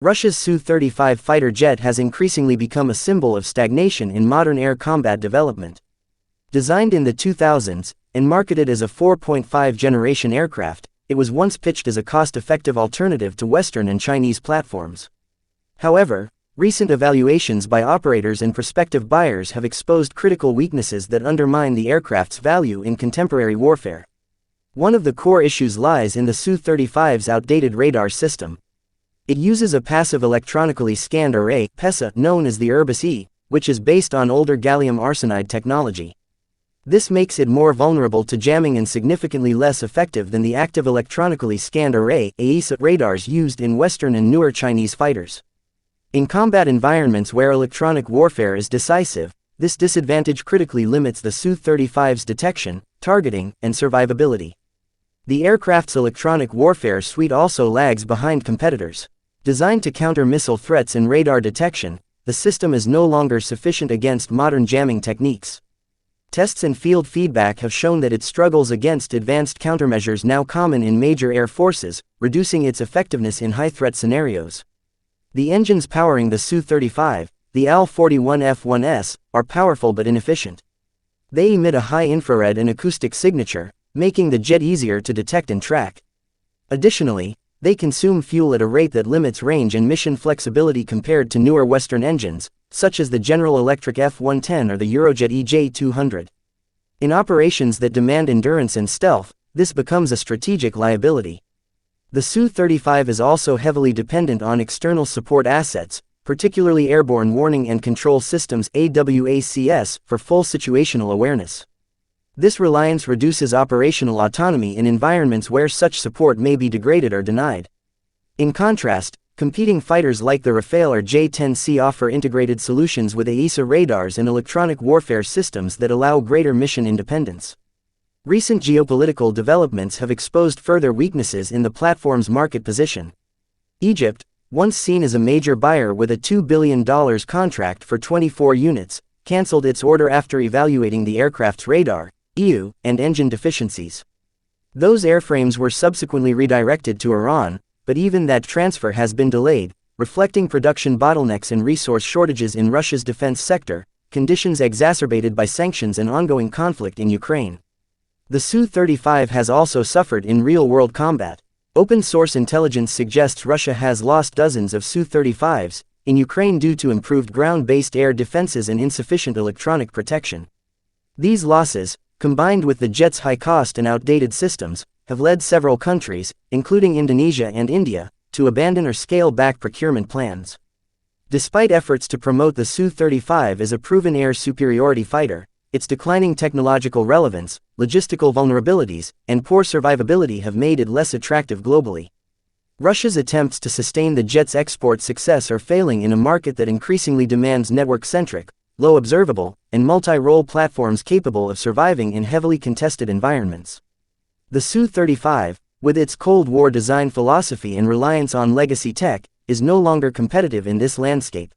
Russia's Su-35 fighter jet has increasingly become a symbol of stagnation in modern air combat development. Designed in the 2000s, and marketed as a 4.5-generation aircraft, it was once pitched as a cost-effective alternative to Western and Chinese platforms. However, recent evaluations by operators and prospective buyers have exposed critical weaknesses that undermine the aircraft's value in contemporary warfare. One of the core issues lies in the Su-35's outdated radar system. It uses a passive electronically scanned array, PESA, known as the Airbus E, which is based on older gallium arsenide technology. This makes it more vulnerable to jamming and significantly less effective than the active electronically scanned array (AESA) radars used in Western and newer Chinese fighters. In combat environments where electronic warfare is decisive, this disadvantage critically limits the Su-35's detection, targeting, and survivability. The aircraft's electronic warfare suite also lags behind competitors. Designed to counter missile threats and radar detection, the system is no longer sufficient against modern jamming techniques. Tests and field feedback have shown that it struggles against advanced countermeasures now common in major air forces, reducing its effectiveness in high-threat scenarios. The engines powering the Su-35, the AL-41F1S, are powerful but inefficient. They emit a high infrared and acoustic signature, making the jet easier to detect and track. Additionally, they consume fuel at a rate that limits range and mission flexibility compared to newer Western engines, such as the General Electric F-110 or the Eurojet EJ-200. In operations that demand endurance and stealth, this becomes a strategic liability. The Su-35 is also heavily dependent on external support assets, particularly airborne warning and control systems (AWACS) for full situational awareness. This reliance reduces operational autonomy in environments where such support may be degraded or denied. In contrast, competing fighters like the Rafale or J-10C offer integrated solutions with AESA radars and electronic warfare systems that allow greater mission independence. Recent geopolitical developments have exposed further weaknesses in the platform's market position. Egypt, once seen as a major buyer with a $2 billion contract for 24 units, cancelled its order after evaluating the aircraft's radar, EU, and engine deficiencies. Those airframes were subsequently redirected to Iran, but even that transfer has been delayed, reflecting production bottlenecks and resource shortages in Russia's defense sector, conditions exacerbated by sanctions and ongoing conflict in Ukraine. The Su-35 has also suffered in real-world combat. Open-source intelligence suggests Russia has lost dozens of Su-35s in Ukraine due to improved ground-based air defenses and insufficient electronic protection. These losses, combined with the jet's high cost and outdated systems, have led several countries, including Indonesia and India, to abandon or scale back procurement plans. Despite efforts to promote the Su-35 as a proven air superiority fighter, its declining technological relevance, logistical vulnerabilities, and poor survivability have made it less attractive globally. Russia's attempts to sustain the jet's export success are failing in a market that increasingly demands network-centric, low observable, and multi-role platforms capable of surviving in heavily contested environments. The Su-35, with its Cold War design philosophy and reliance on legacy tech, is no longer competitive in this landscape.